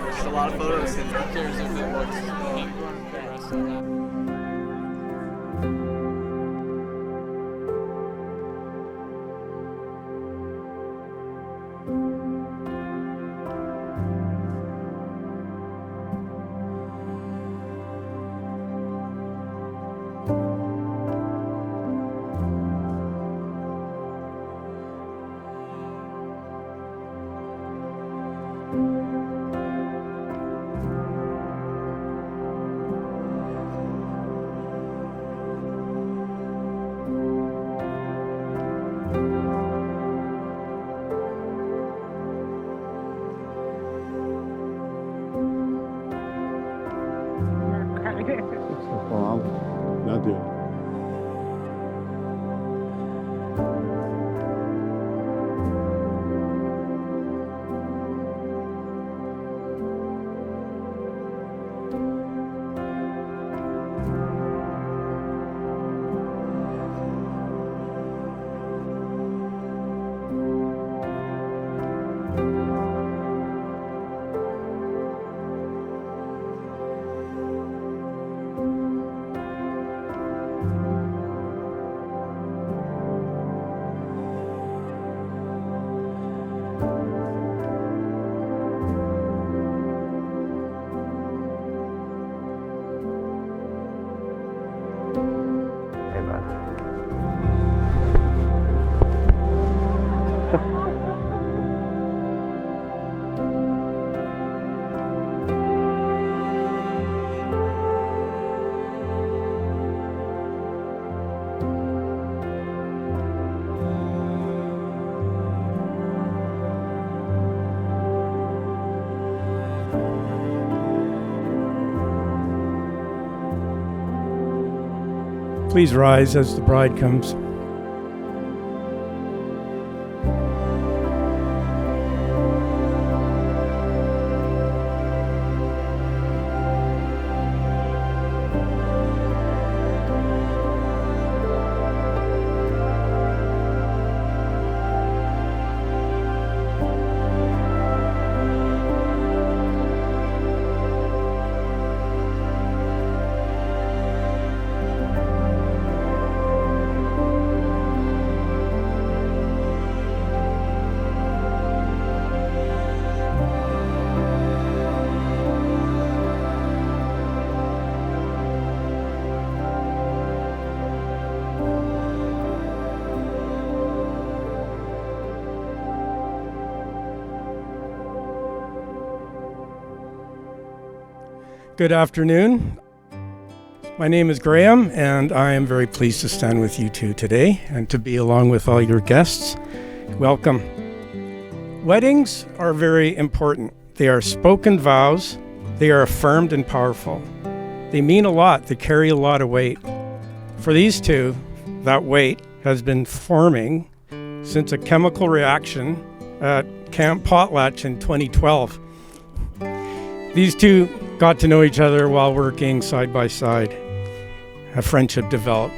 Just a lot of photos. Who cares if it looks pink or the rest of that? Not yet. Please rise as the bride comes. Good afternoon. My name is Graham, and I am very pleased to stand with you two today and to be along with all your guests. Welcome. Weddings are very important. They are spoken vows. They are affirmed and powerful. They mean a lot. They carry a lot of weight. For these two, that weight has been forming since a chemical reaction at Camp Potlatch in 2012. These two got to know each other while working side by side. A friendship developed.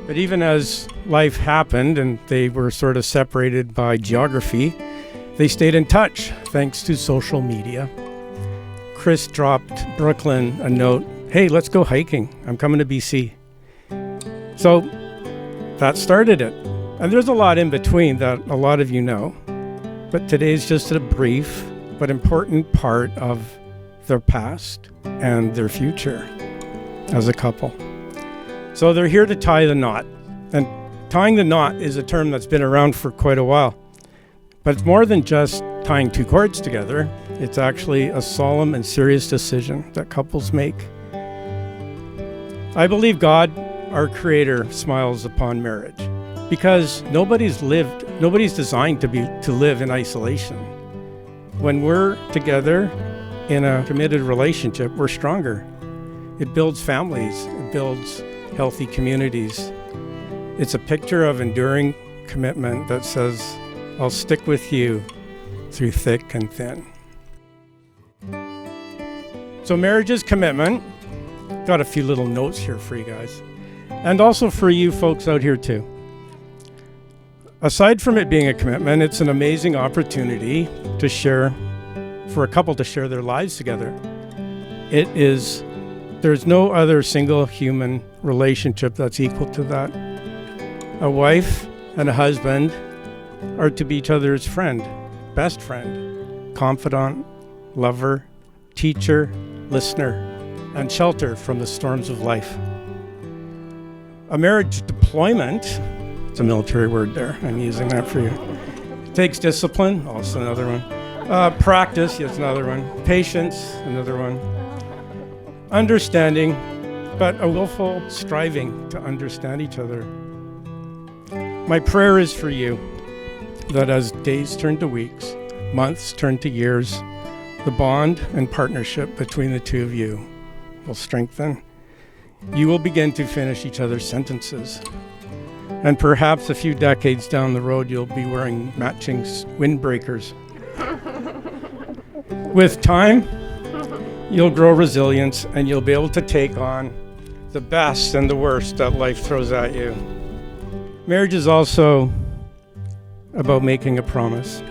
But even as life happened and they were sort of separated by geography, they stayed in touch thanks to social media. Chris dropped Brooklynn a note, "Hey, let's go hiking. I'm coming to BC." So that started it. And there's a lot in between that a lot of you know. But today's just a brief but important part of their past and their future as a couple. So they're here to tie the knot. And tying the knot is a term that's been around for quite a while. But it's more than just tying two cords together. It's actually a solemn and serious decision that couples make. I believe God our Creator smiles upon marriage, because nobody's designed to live in isolation. When we're together in a committed relationship, we're stronger. It builds families, it builds healthy communities. It's a picture of enduring commitment that says, I'll stick with you through thick and thin. So marriage is commitment. Got a few little notes here for you guys. And also for you folks out here too. Aside from it being a commitment, it's an amazing opportunity for a couple to share their lives together. There's no other single human relationship that's equal to that. A wife and a husband are to be each other's friend, best friend, confidant, lover, teacher, listener, and shelter from the storms of life. A marriage deployment, it's a military word there, I'm using that for you. It takes discipline, also another one. Practice, yes, another one. Patience, another one. Understanding, but a willful striving to understand each other. My prayer is for you that as days turn to weeks, months turn to years, the bond and partnership between the two of you will strengthen. You will begin to finish each other's sentences. And perhaps a few decades down the road, you'll be wearing matching windbreakers. With time, you'll grow resilience and you'll be able to take on the best and the worst that life throws at you. Marriage is also about making a promise.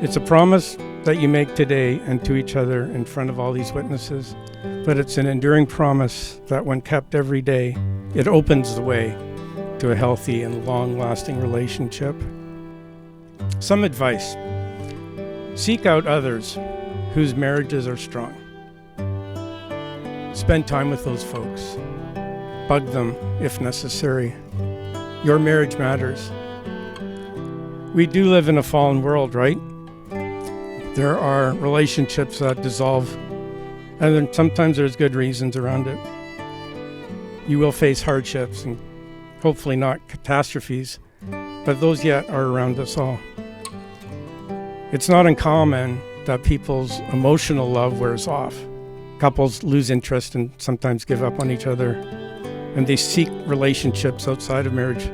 It's a promise that you make today and to each other in front of all these witnesses, but it's an enduring promise that when kept every day, it opens the way to a healthy and long-lasting relationship. Some advice: seek out others whose marriages are strong. Spend time with those folks. Bug them if necessary. Your marriage matters. We do live in a fallen world, right? There are relationships that dissolve, and then sometimes there's good reasons around it. You will face hardships and hopefully not catastrophes, but those yet are around us all. It's not uncommon that people's emotional love wears off. Couples lose interest and sometimes give up on each other, and they seek relationships outside of marriage,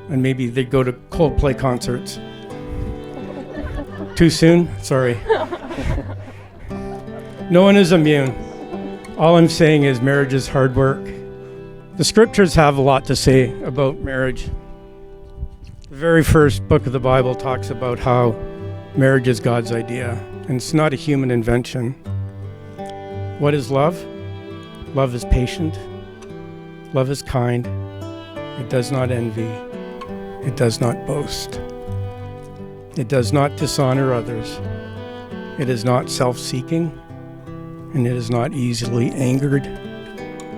and maybe they go to Coldplay concerts. Too soon? Sorry. No one is immune. All I'm saying is marriage is hard work. The scriptures have a lot to say about marriage. The very first book of the Bible talks about how marriage is God's idea, and it's not a human invention. What is love? Love is patient. Love is kind. It does not envy. It does not boast. It does not dishonor others. It is not self-seeking, and it is not easily angered,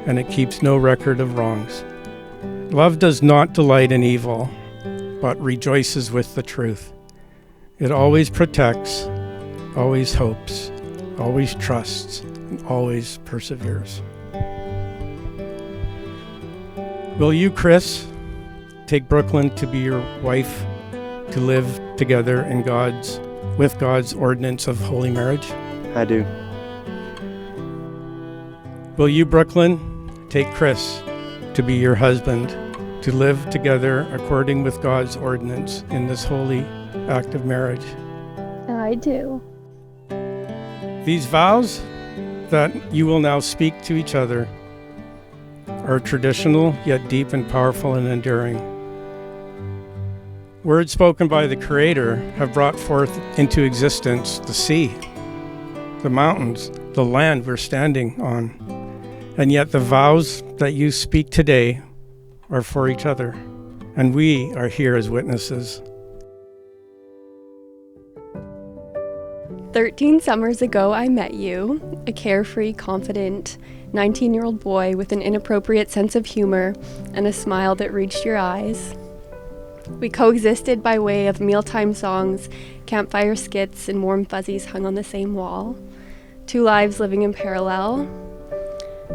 and it keeps no record of wrongs. Love does not delight in evil, but rejoices with the truth. It always protects, always hopes, always trusts, and always perseveres. Will you, Chris, take Brooklyn to be your wife, to live together with God's ordinance of holy marriage? I do. Will you, Brooklyn, take Chris to be your husband, to live together according with God's ordinance in this holy act of marriage? I do. These vows that you will now speak to each other are traditional, yet deep and powerful and enduring. Words spoken by the Creator have brought forth into existence the sea, the mountains, the land we're standing on. And yet the vows that you speak today are for each other, and we are here as witnesses. 13 summers ago, I met you, a carefree, confident 19-year-old boy with an inappropriate sense of humor and a smile that reached your eyes. We coexisted by way of mealtime songs, campfire skits, and warm fuzzies hung on the same wall. Two lives living in parallel,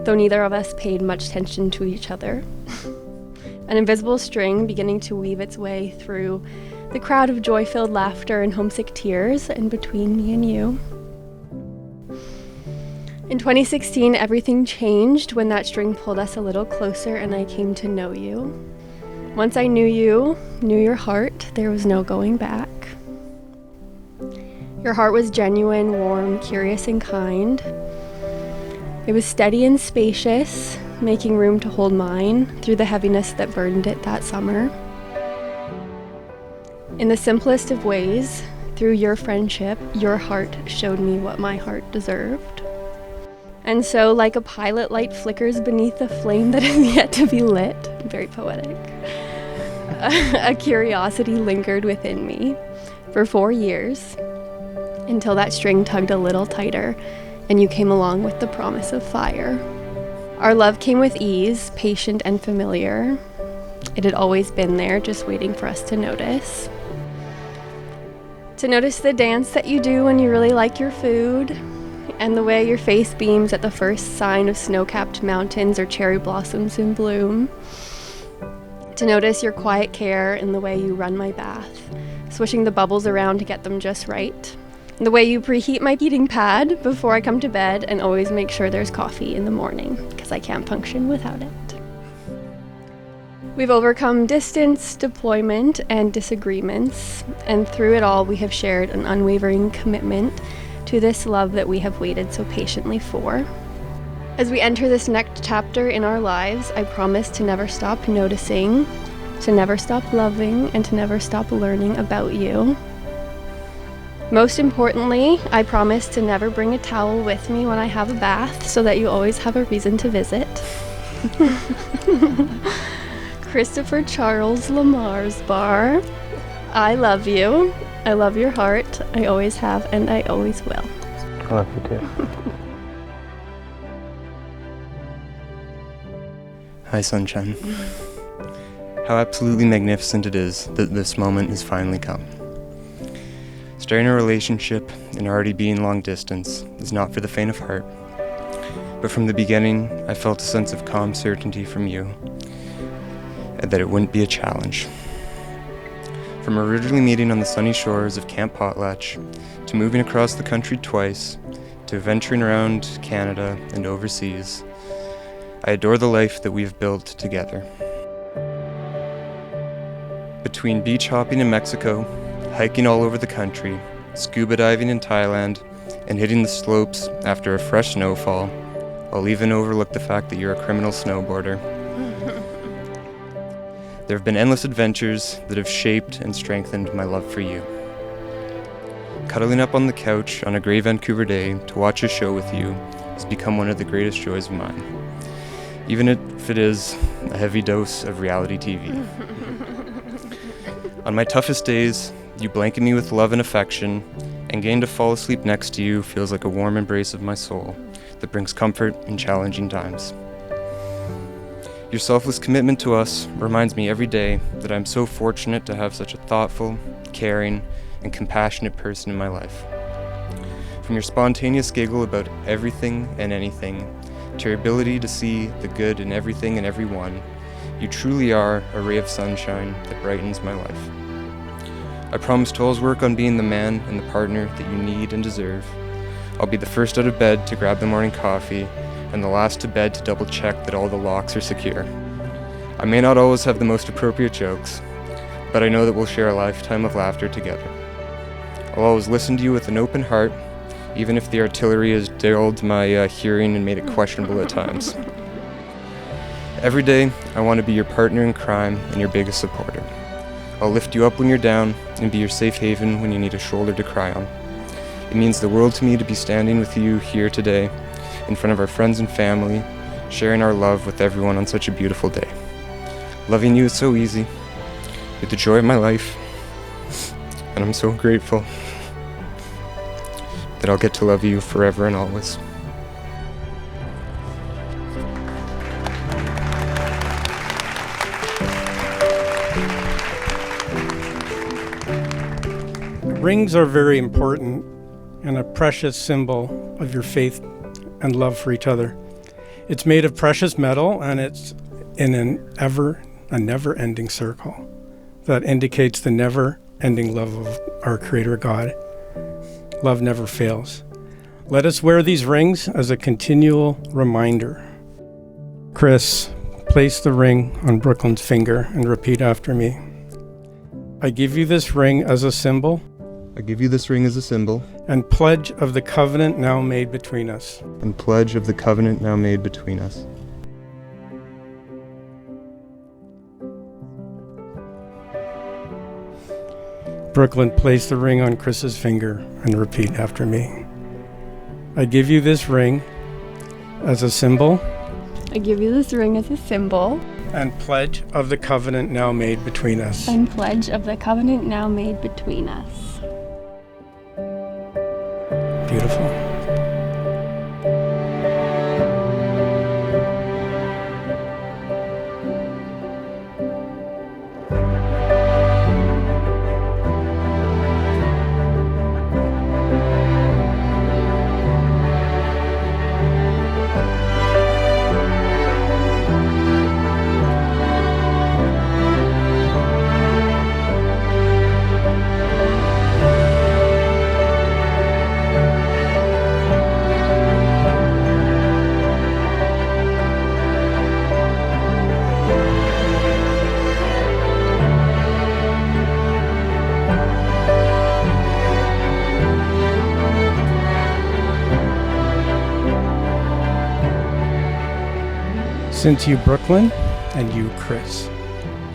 though neither of us paid much attention to each other. an invisible string beginning to weave its way through the crowd of joy-filled laughter and homesick tears in between me and you. In 2016, everything changed when that string pulled us a little closer and I came to know you. Once I knew you, knew your heart, there was no going back. Your heart was genuine, warm, curious, and kind. It was steady and spacious, making room to hold mine through the heaviness that burdened it that summer. In the simplest of ways, through your friendship, your heart showed me what my heart deserved. And so, like a pilot light flickers beneath a flame that is yet to be lit, very poetic, a curiosity lingered within me for 4 years, until that string tugged a little tighter and you came along with the promise of fire. Our love came with ease, patient and familiar. It had always been there, just waiting for us to notice. To notice the dance that you do when you really like your food, and the way your face beams at the first sign of snow-capped mountains or cherry blossoms in bloom. To notice your quiet care in the way you run my bath, swishing the bubbles around to get them just right. The way you preheat my heating pad before I come to bed and always make sure there's coffee in the morning, because I can't function without it. We've overcome distance, deployment, and disagreements, and through it all we have shared an unwavering commitment to this love that we have waited so patiently for. As we enter this next chapter in our lives, I promise to never stop noticing, to never stop loving, and to never stop learning about you. Most importantly, I promise to never bring a towel with me when I have a bath so that you always have a reason to visit. Christopher Charles Lamar's bar. I love you. I love your heart. I always have and I always will. I love you too. Hi, sunshine. How absolutely magnificent it is that this moment has finally come. Starting a relationship and already being long distance is not for the faint of heart. But from the beginning, I felt a sense of calm certainty from you, and that it wouldn't be a challenge. From originally meeting on the sunny shores of Camp Potlatch, to moving across the country twice, to venturing around Canada and overseas, I adore the life that we have built together. Between beach hopping in Mexico, hiking all over the country, scuba diving in Thailand, and hitting the slopes after a fresh snowfall, I'll even overlook the fact that you're a criminal snowboarder. There have been endless adventures that have shaped and strengthened my love for you. Cuddling up on the couch on a gray Vancouver day to watch a show with you has become one of the greatest joys of mine, even if it is a heavy dose of reality TV. On my toughest days, you blanket me with love and affection, and getting to fall asleep next to you feels like a warm embrace of my soul that brings comfort in challenging times. Your selfless commitment to us reminds me every day that I'm so fortunate to have such a thoughtful, caring, and compassionate person in my life. From your spontaneous giggle about everything and anything, to your ability to see the good in everything and everyone, you truly are a ray of sunshine that brightens my life. I promise to always work on being the man and the partner that you need and deserve. I'll be the first out of bed to grab the morning coffee, and the last to bed to double check that all the locks are secure. I may not always have the most appropriate jokes, but I know that we'll share a lifetime of laughter together. I'll always listen to you with an open heart, even if the artillery has dulled my hearing and made it questionable at times. Every day, I want to be your partner in crime and your biggest supporter. I'll lift you up when you're down and be your safe haven when you need a shoulder to cry on. It means the world to me to be standing with you here today, in front of our friends and family, sharing our love with everyone on such a beautiful day. Loving you is so easy. You're the joy of my life, and I'm so grateful that I'll get to love you forever and always. Rings are very important and a precious symbol of your faith and love for each other. It's made of precious metal and it's in an ever a never-ending circle that indicates the never-ending love of our Creator God. Love never fails. Let us wear these rings as a continual reminder. Chris, place the ring on Brooklyn's finger and repeat after me. I give you this ring as a symbol I give you this ring as a symbol and pledge of the covenant now made between us. and pledge of the covenant now made between us. Brooklyn, place the ring on Chris's finger and repeat after me. I give you this ring as a symbol I give you this ring as a symbol and pledge of the covenant now made between us. and pledge of the covenant now made between us. Beautiful. Since you, Brooklyn, and you, Chris,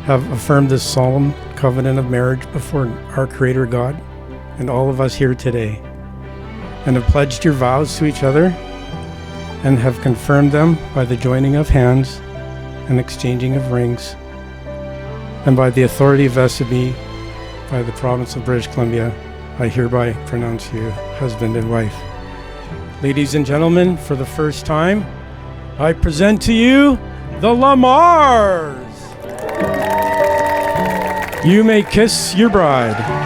have affirmed this solemn covenant of marriage before our Creator God and all of us here today, and have pledged your vows to each other, and have confirmed them by the joining of hands and exchanging of rings, and by the authority vested me by the province of British Columbia, I hereby pronounce you husband and wife. Ladies and gentlemen, for the first time, I present to you the Lamars. You may kiss your bride.